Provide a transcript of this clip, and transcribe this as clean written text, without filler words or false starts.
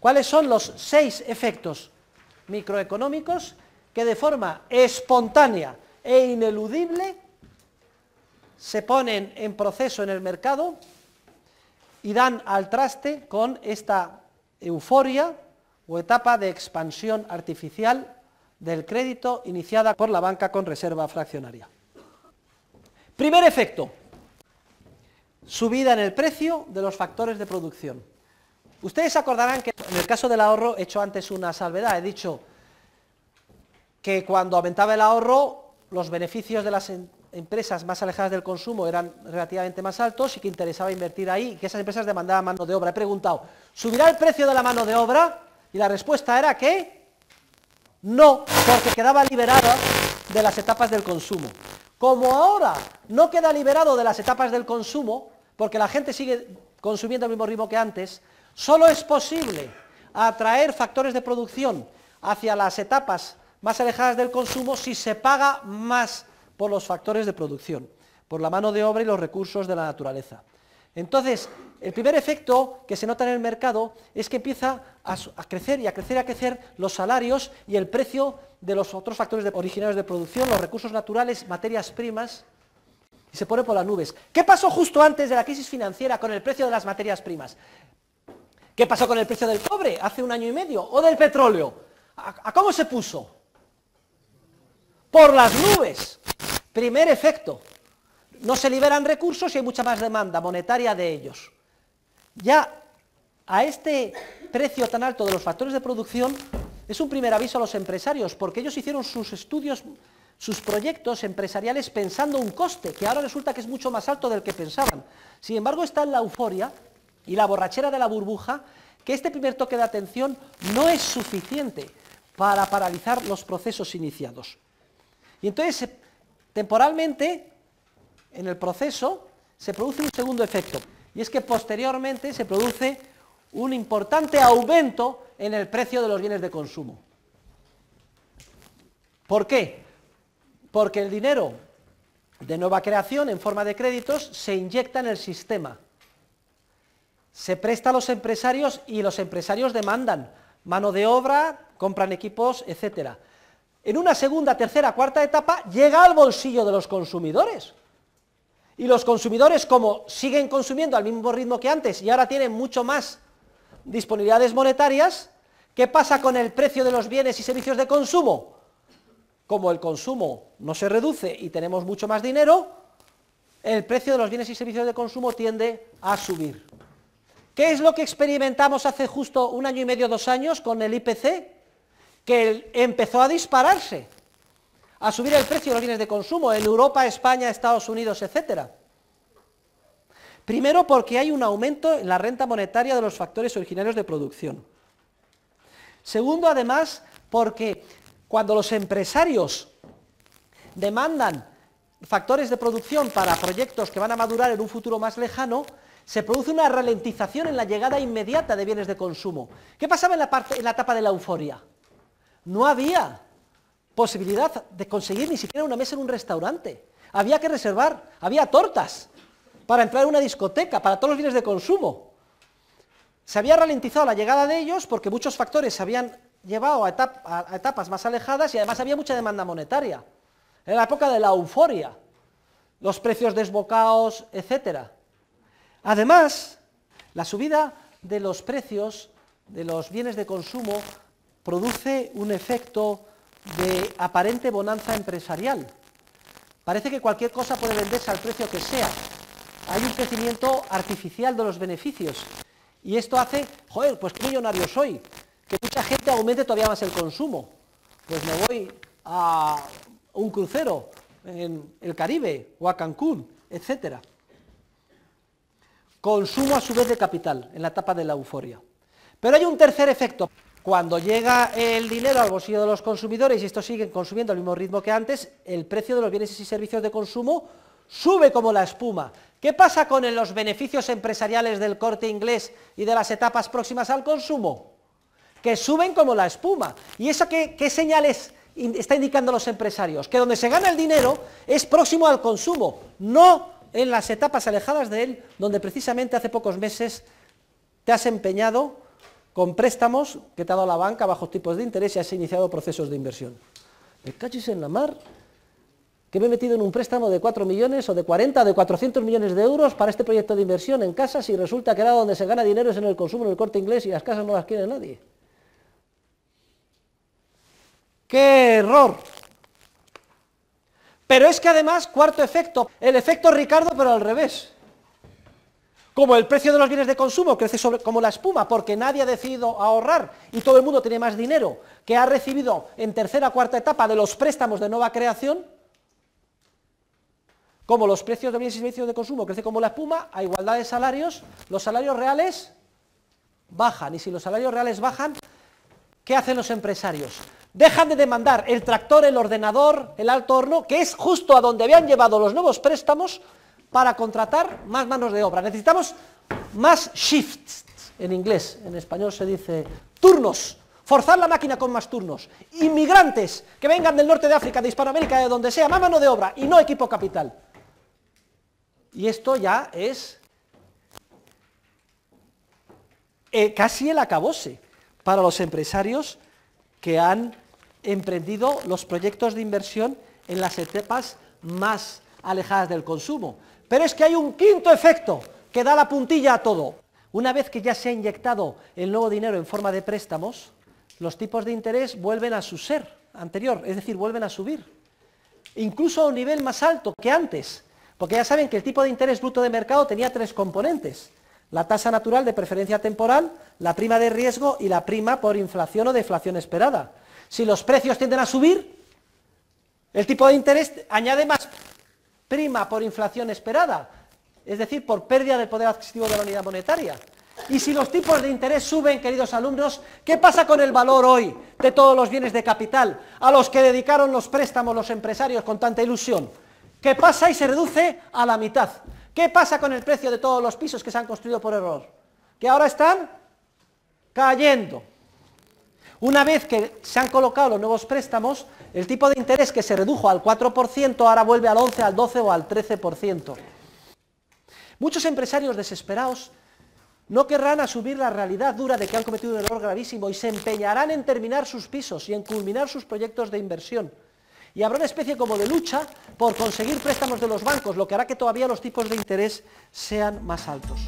¿Cuáles son los 6 efectos microeconómicos que de forma espontánea e ineludible se ponen en proceso en el mercado y dan al traste con esta euforia o etapa de expansión artificial del crédito iniciada por la banca con reserva fraccionaria? Primer efecto, subida en el precio de los factores de producción. Ustedes acordarán que en el caso del ahorro he hecho antes una salvedad, he dicho que cuando aumentaba el ahorro los beneficios de las empresas más alejadas del consumo eran relativamente más altos y que interesaba invertir ahí y que esas empresas demandaban mano de obra. He preguntado, ¿subirá el precio de la mano de obra? Y la respuesta era que no, porque quedaba liberada de las etapas del consumo. Como ahora no queda liberado de las etapas del consumo, porque la gente sigue consumiendo al mismo ritmo que antes, solo es posible atraer factores de producción hacia las etapas más alejadas del consumo si se paga más por los factores de producción, por la mano de obra y los recursos de la naturaleza. Entonces, el primer efecto que se nota en el mercado es que empieza a crecer y a crecer y a crecer los salarios y el precio de los otros factores originarios de producción, los recursos naturales, materias primas, y se pone por las nubes. ¿Qué pasó justo antes de la crisis financiera con el precio de las materias primas? ¿Qué pasó con el precio del cobre hace 1 año y medio? ¿O del petróleo? ¿A cómo se puso? Por las nubes. Primer efecto. No se liberan recursos y hay mucha más demanda monetaria de ellos. Ya a este precio tan alto de los factores de producción es un primer aviso a los empresarios, porque ellos hicieron sus estudios, sus proyectos empresariales pensando un coste, que ahora resulta que es mucho más alto del que pensaban. Sin embargo, está en la euforia y la borrachera de la burbuja, que este primer toque de atención no es suficiente para paralizar los procesos iniciados. Y entonces, temporalmente, en el proceso, se produce un segundo efecto, y es que posteriormente se produce un importante aumento en el precio de los bienes de consumo. ¿Por qué? Porque el dinero de nueva creación en forma de créditos se inyecta en el sistema, se presta a los empresarios y los empresarios demandan mano de obra, compran equipos, etc. En una segunda, tercera, cuarta etapa llega al bolsillo de los consumidores. Y los consumidores, como siguen consumiendo al mismo ritmo que antes y ahora tienen mucho más disponibilidades monetarias, ¿qué pasa con el precio de los bienes y servicios de consumo? Como el consumo no se reduce y tenemos mucho más dinero, el precio de los bienes y servicios de consumo tiende a subir. ¿Qué es lo que experimentamos hace justo 1 año y medio, 2 años con el IPC? Que empezó a dispararse, a subir el precio de los bienes de consumo en Europa, España, Estados Unidos, etc. Primero porque hay un aumento en la renta monetaria de los factores originarios de producción. Segundo, además, porque cuando los empresarios demandan factores de producción para proyectos que van a madurar en un futuro más lejano, se produce una ralentización en la llegada inmediata de bienes de consumo. ¿Qué pasaba en la etapa de la euforia? No había posibilidad de conseguir ni siquiera una mesa en un restaurante. Había que reservar, había tortas para entrar en una discoteca, para todos los bienes de consumo. Se había ralentizado la llegada de ellos porque muchos factores se habían llevado a etapas más alejadas y además había mucha demanda monetaria. Era la época de la euforia, los precios desbocados, etc. Además, la subida de los precios de los bienes de consumo produce un efecto de aparente bonanza empresarial. Parece que cualquier cosa puede venderse al precio que sea. Hay un crecimiento artificial de los beneficios. Y esto hace, joder, pues qué millonario soy, que mucha gente aumente todavía más el consumo. Pues me voy a un crucero en el Caribe o a Cancún, etc. Consumo a su vez de capital en la etapa de la euforia. Pero hay un tercer efecto. Cuando llega el dinero al bolsillo de los consumidores y estos siguen consumiendo al mismo ritmo que antes, el precio de los bienes y servicios de consumo sube como la espuma. ¿Qué pasa con los beneficios empresariales del Corte Inglés y de las etapas próximas al consumo? Que suben como la espuma. ¿Y eso qué señales está indicando los empresarios? Que donde se gana el dinero es próximo al consumo, no en las etapas alejadas de él, donde precisamente hace pocos meses te has empeñado con préstamos que te ha dado la banca bajo tipos de interés y has iniciado procesos de inversión. Me cachis en la mar, que me he metido en un préstamo de 4 millones o de 40 o de 400 millones de euros para este proyecto de inversión en casas y resulta que ahora donde se gana dinero es en el consumo, en el Corte Inglés y las casas no las quiere nadie. ¡Qué error! Pero es que además, cuarto efecto, el efecto Ricardo pero al revés. Como el precio de los bienes de consumo crece como la espuma porque nadie ha decidido ahorrar y todo el mundo tiene más dinero que ha recibido en tercera o cuarta etapa de los préstamos de nueva creación, como los precios de bienes y servicios de consumo crecen como la espuma, a igualdad de salarios, los salarios reales bajan. Y si los salarios reales bajan, ¿qué hacen los empresarios? Dejan de demandar el tractor, el ordenador, el alto horno, que es justo a donde habían llevado los nuevos préstamos, para contratar más manos de obra. Necesitamos más shifts, en inglés, en español se dice turnos, forzar la máquina con más turnos, inmigrantes que vengan del norte de África, de Hispanoamérica, de donde sea, más mano de obra y no equipo capital. Y esto ya es casi el acabose para los empresarios que han emprendido los proyectos de inversión en las etapas más alejadas del consumo. Pero es que hay un quinto efecto que da la puntilla a todo. Una vez que ya se ha inyectado el nuevo dinero en forma de préstamos, los tipos de interés vuelven a su ser anterior, es decir, vuelven a subir. Incluso a un nivel más alto que antes, porque ya saben que el tipo de interés bruto de mercado tenía tres componentes: la tasa natural de preferencia temporal, la prima de riesgo y la prima por inflación o deflación esperada. Si los precios tienden a subir, el tipo de interés añade más prima por inflación esperada, es decir, por pérdida del poder adquisitivo de la unidad monetaria. Y si los tipos de interés suben, queridos alumnos, ¿qué pasa con el valor hoy de todos los bienes de capital a los que dedicaron los préstamos los empresarios con tanta ilusión? ¿Qué pasa? Y se reduce a la mitad. ¿Qué pasa con el precio de todos los pisos que se han construido por error? Que ahora están cayendo. Una vez que se han colocado los nuevos préstamos, el tipo de interés que se redujo al 4% ahora vuelve al 11, al 12 o al 13%. Muchos empresarios desesperados no querrán asumir la realidad dura de que han cometido un error gravísimo y se empeñarán en terminar sus pisos y en culminar sus proyectos de inversión. Y habrá una especie como de lucha por conseguir préstamos de los bancos, lo que hará que todavía los tipos de interés sean más altos.